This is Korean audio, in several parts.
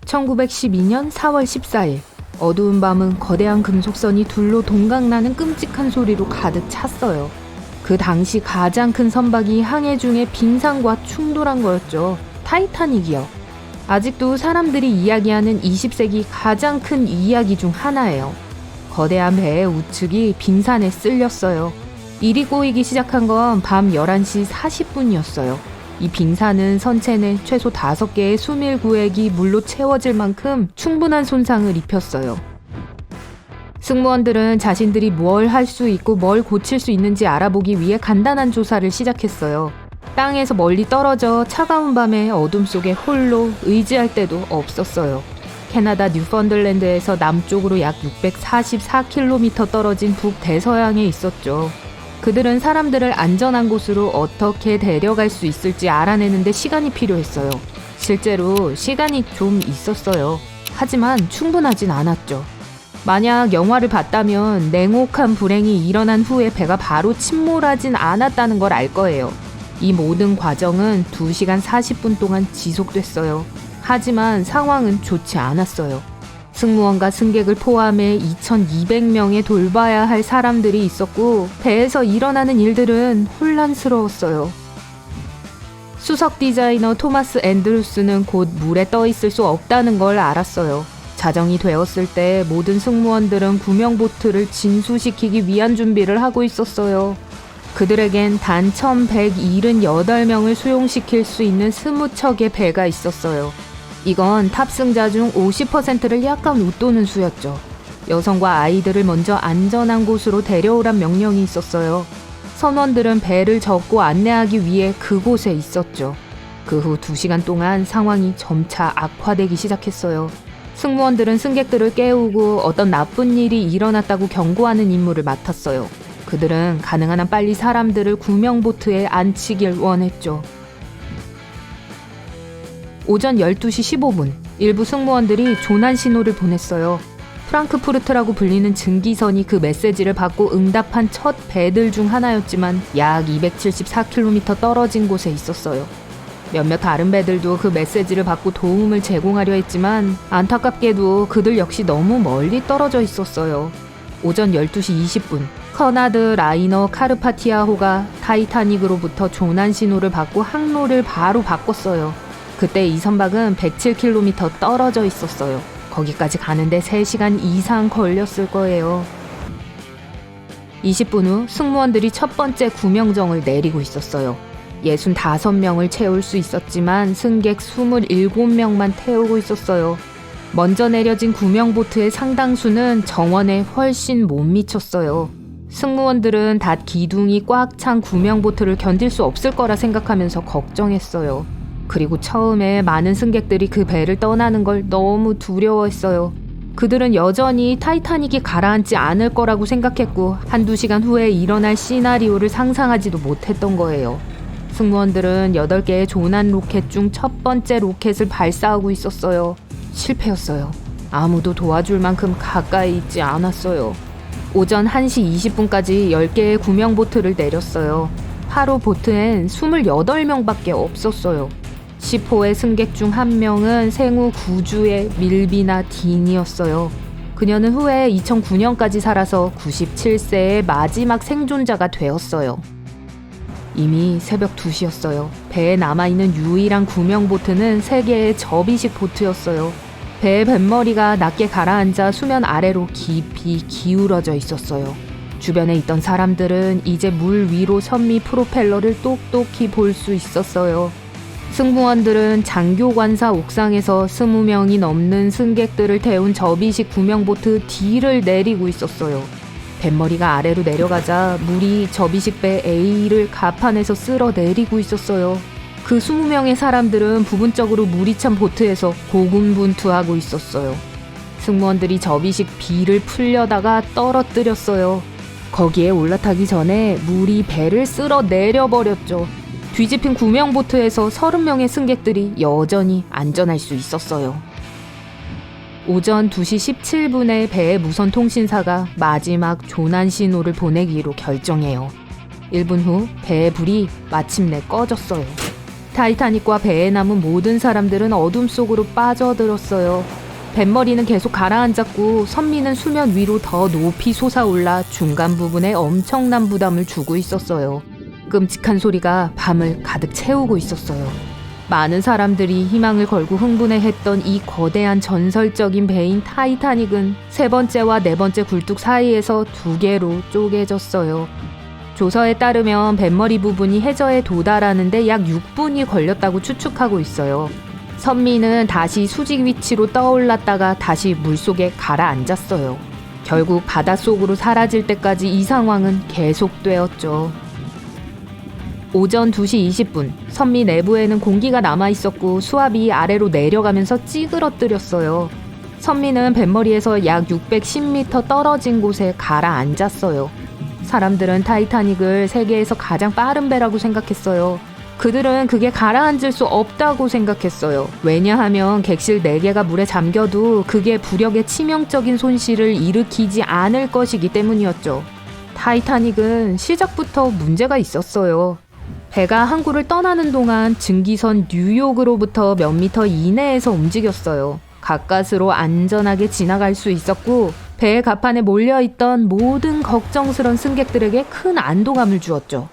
1912년 4월 14일 어두운 밤은 거대한 금속선이 둘로 동강나는 끔찍한 소리로 가득 찼어요. 그 당시 가장 큰 선박이 항해 중에 빙산과 충돌한 거였죠. 타이타닉이요. 아직도 사람들이 이야기하는 20세기 가장 큰 이야기 중 하나예요. 거대한 배의 우측이 빙산에 쓸렸어요. 일이 꼬이기 시작한 건 밤 11시 40분이었어요. 이 빙산은 선체 내 최소 5개의 수밀 구획이 물로 채워질 만큼 충분한 손상을 입혔어요. 승무원들은 자신들이 뭘 할 수 있고 뭘 고칠 수 있는지 알아보기 위해 간단한 조사를 시작했어요. 땅에서 멀리 떨어져 차가운 밤의 어둠 속에 홀로 의지할 데도 없었어요. 캐나다 뉴펀들랜드에서 남쪽으로 약 644km 떨어진 북대서양에 있었죠. 그들은 사람들을 안전한 곳으로 어떻게 데려갈 수 있을지 알아내는데 시간이 필요했어요. 실제로 시간이 좀 있었어요. 하지만 충분하진 않았죠. 만약 영화를 봤다면 냉혹한 불행이 일어난 후에 배가 바로 침몰하진 않았다는 걸 알 거예요. 이 모든 과정은 2시간 40분 동안 지속됐어요. 하지만 상황은 좋지 않았어요. 승무원과 승객을 포함해 2,200명의 돌봐야 할 사람들이 있었고 배에서 일어나는 일들은 혼란스러웠어요. 수석 디자이너 토마스 앤드루스는 곧 물에 떠 있을 수 없다는 걸 알았어요. 자정이 되었을 때 모든 승무원들은 구명보트를 진수시키기 위한 준비를 하고 있었어요. 그들에겐 단 1,178명을 수용시킬 수 있는 20척의 배가 있었어요. 이건 탑승자 중 50%를 약간 웃도는 수였죠. 여성과 아이들을 먼저 안전한 곳으로 데려오란 명령이 있었어요. 선원들은 배를 접고 안내하기 위해 그곳에 있었죠. 그 후 2시간 동안 상황이 점차 악화되기 시작했어요. 승무원들은 승객들을 깨우고 어떤 나쁜 일이 일어났다고 경고하는 임무를 맡았어요. 그들은 가능한 한 빨리 사람들을 구명보트에 앉히길 원했죠. 오전 12시 15분, 일부 승무원들이 조난 신호를 보냈어요. 프랑크푸르트라고 불리는 증기선이 그 메시지를 받고 응답한 첫 배들 중 하나였지만 약 274km 떨어진 곳에 있었어요. 몇몇 다른 배들도 그 메시지를 받고 도움을 제공하려 했지만 안타깝게도 그들 역시 너무 멀리 떨어져 있었어요. 오전 12시 20분, 커나드 라이너 카르파티아호가 타이타닉으로부터 조난 신호를 받고 항로를 바로 바꿨어요. 그때 이 선박은 107km 떨어져 있었어요. 거기까지 가는데 3시간 이상 걸렸을 거예요. 20분 후 승무원들이 첫 번째 구명정을 내리고 있었어요. 65명을 채울 수 있었지만 승객 27명만 태우고 있었어요. 먼저 내려진 구명보트의 상당수는 정원에 훨씬 못 미쳤어요. 승무원들은 닷 기둥이 꽉 찬 구명보트를 견딜 수 없을 거라 생각하면서 걱정했어요. 그리고 처음에 많은 승객들이 그 배를 떠나는 걸 너무 두려워했어요. 그들은 여전히 타이타닉이 가라앉지 않을 거라고 생각했고 1~2시간 후에 일어날 시나리오를 상상하지도 못했던 거예요. 승무원들은 8개의 조난 로켓 중 첫 번째 로켓을 발사하고 있었어요. 실패였어요. 아무도 도와줄 만큼 가까이 있지 않았어요. 오전 1시 20분까지 10개의 구명보트를 내렸어요. 하루 보트엔 28명밖에 없었어요. 10호의 승객 중 1명은 생후 9주의 밀비나 딘이었어요. 그녀는 후에 2009년까지 살아서 97세의 마지막 생존자가 되었어요. 이미 새벽 2시였어요. 배에 남아있는 유일한 구명보트는 3개의 접이식 보트였어요. 배의 뱃머리가 낮게 가라앉아 수면 아래로 깊이 기울어져 있었어요. 주변에 있던 사람들은 이제 물 위로 선미 프로펠러를 똑똑히 볼 수 있었어요. 승무원들은 장교관사 옥상에서 20명이 넘는 승객들을 태운 접이식 구명보트 D를 내리고 있었어요. 뱃머리가 아래로 내려가자 물이 접이식 배 A를 갑판에서 쓸어 내리고 있었어요. 그 20명의 사람들은 부분적으로 물이 찬 보트에서 고군분투하고 있었어요. 승무원들이 접이식 B를 풀려다가 떨어뜨렸어요. 거기에 올라타기 전에 물이 배를 쓸어 내려버렸죠. 뒤집힌 구명보트에서 30명의 승객들이 여전히 안전할 수 있었어요. 오전 2시 17분에 배의 무선 통신사가 마지막 조난 신호를 보내기로 결정해요. 1분 후 배의 불이 마침내 꺼졌어요. 타이타닉과 배에 남은 모든 사람들은 어둠 속으로 빠져들었어요. 뱃머리는 계속 가라앉았고 선미는 수면 위로 더 높이 솟아올라 중간 부분에 엄청난 부담을 주고 있었어요. 끔찍한 소리가 밤을 가득 채우고 있었어요. 많은 사람들이 희망을 걸고 흥분해했던 이 거대한 전설적인 배인 타이타닉은 세 번째와 네 번째 굴뚝 사이에서 두 개로 쪼개졌어요. 조서에 따르면 뱃머리 부분이 해저에 도달하는데 약 6분이 걸렸다고 추측하고 있어요. 선미는 다시 수직 위치로 떠올랐다가 다시 물속에 가라앉았어요. 결국 바닷속으로 사라질 때까지 이 상황은 계속되었죠. 오전 2시 20분, 선미 내부에는 공기가 남아있었고 수압이 아래로 내려가면서 찌그러뜨렸어요. 선미는 뱃머리에서 약 610m 떨어진 곳에 가라앉았어요. 사람들은 타이타닉을 세계에서 가장 빠른 배라고 생각했어요. 그들은 그게 가라앉을 수 없다고 생각했어요. 왜냐하면 객실 4개가 물에 잠겨도 그게 부력에 치명적인 손실을 일으키지 않을 것이기 때문이었죠. 타이타닉은 시작부터 문제가 있었어요. 배가 항구를 떠나는 동안 증기선 뉴욕으로부터 몇 미터 이내에서 움직였어요. 가까스로 안전하게 지나갈 수 있었고 배의 갑판에 몰려있던 모든 걱정스런 승객들에게 큰 안도감을 주었죠.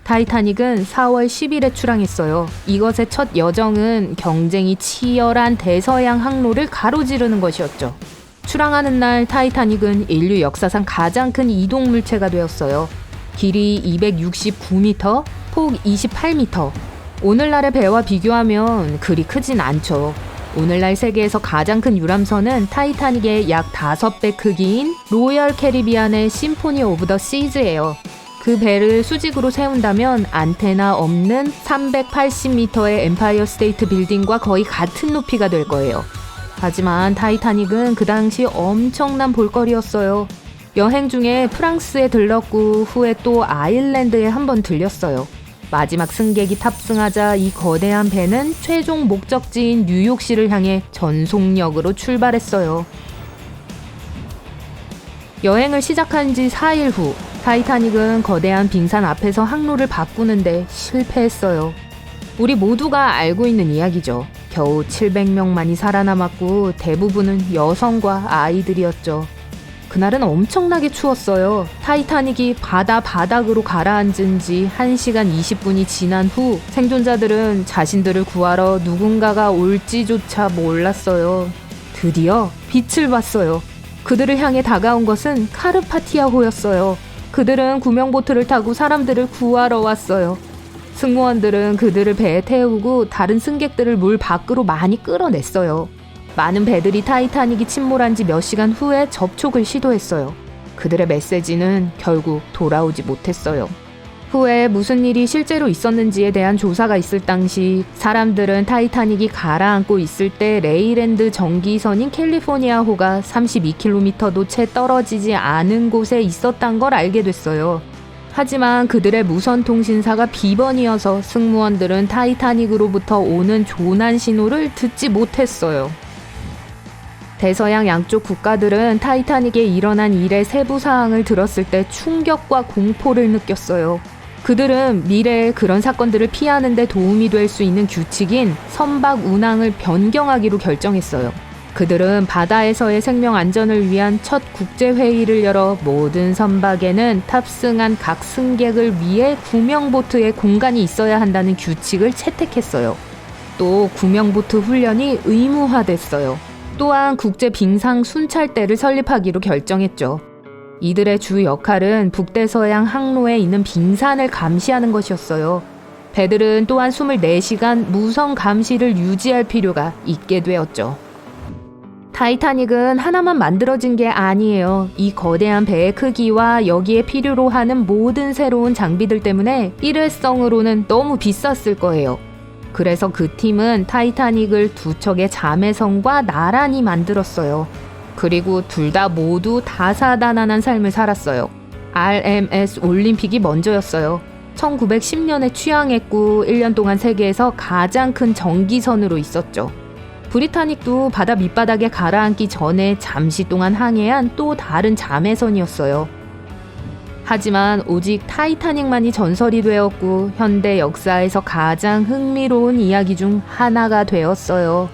타이타닉은 4월 10일에 출항했어요. 이것의 첫 여정은 경쟁이 치열한 대서양 항로를 가로지르는 것이었죠. 출항하는 날 타이타닉은 인류 역사상 가장 큰 이동물체가 되었어요. 길이 269m, 폭 28m. 오늘날의 배와 비교하면 그리 크진 않죠. 오늘날 세계에서 가장 큰 유람선은 타이타닉의 약 5배 크기인 로열 캐리비안의 심포니 오브 더 시즈예요. 그 배를 수직으로 세운다면 안테나 없는 380m의 엠파이어 스테이트 빌딩과 거의 같은 높이가 될 거예요. 하지만 타이타닉은 그 당시 엄청난 볼거리였어요. 여행 중에 프랑스에 들렀고 후에 또 아일랜드에 한번 들렸어요. 마지막 승객이 탑승하자 이 거대한 배는 최종 목적지인 뉴욕시를 향해 전속력으로 출발했어요. 여행을 시작한 지 4일 후 타이타닉은 거대한 빙산 앞에서 항로를 바꾸는데 실패했어요. 우리 모두가 알고 있는 이야기죠. 겨우 700명만이 살아남았고 대부분은 여성과 아이들이었죠. 그날은 엄청나게 추웠어요. 타이타닉이 바다 바닥으로 가라앉은 지 1시간 20분이 지난 후 생존자들은 자신들을 구하러 누군가가 올지조차 몰랐어요. 드디어 빛을 봤어요. 그들을 향해 다가온 것은 카르파티아호였어요. 그들은 구명보트를 타고 사람들을 구하러 왔어요. 승무원들은 그들을 배에 태우고 다른 승객들을 물 밖으로 많이 끌어냈어요. 많은 배들이 타이타닉이 침몰한 지 몇 시간 후에 접촉을 시도했어요. 그들의 메시지는 결국 돌아오지 못했어요. 후에 무슨 일이 실제로 있었는지에 대한 조사가 있을 당시 사람들은 타이타닉이 가라앉고 있을 때 레이랜드 정기선인 캘리포니아호가 32km도 채 떨어지지 않은 곳에 있었단 걸 알게 됐어요. 하지만 그들의 무선 통신사가 비번이어서 승무원들은 타이타닉으로부터 오는 조난 신호를 듣지 못했어요. 대서양 양쪽 국가들은 타이타닉에 일어난 일의 세부 사항을 들었을 때 충격과 공포를 느꼈어요. 그들은 미래에 그런 사건들을 피하는 데 도움이 될 수 있는 규칙인 선박 운항을 변경하기로 결정했어요. 그들은 바다에서의 생명 안전을 위한 첫 국제회의를 열어 모든 선박에는 탑승한 각 승객을 위해 구명보트에 공간이 있어야 한다는 규칙을 채택했어요. 또 구명보트 훈련이 의무화됐어요. 또한 국제 빙상 순찰대를 설립하기로 결정했죠. 이들의 주 역할은 북대서양 항로에 있는 빙산을 감시하는 것이었어요. 배들은 또한 24시간 무선 감시를 유지할 필요가 있게 되었죠. 타이타닉은 하나만 만들어진 게 아니에요. 이 거대한 배의 크기와 여기에 필요로 하는 모든 새로운 장비들 때문에 일회성으로는 너무 비쌌을 거예요. 그래서 그 팀은 타이타닉을 두 척의 자매성과 나란히 만들었어요. 그리고 둘 다 모두 다사다난한 삶을 살았어요. RMS 올림픽이 먼저였어요. 1910년에 취항했고 1년 동안 세계에서 가장 큰 정기선으로 있었죠. 브리타닉도 바다 밑바닥에 가라앉기 전에 잠시 동안 항해한 또 다른 자매선이었어요. 하지만 오직 타이타닉만이 전설이 되었고 현대 역사에서 가장 흥미로운 이야기 중 하나가 되었어요.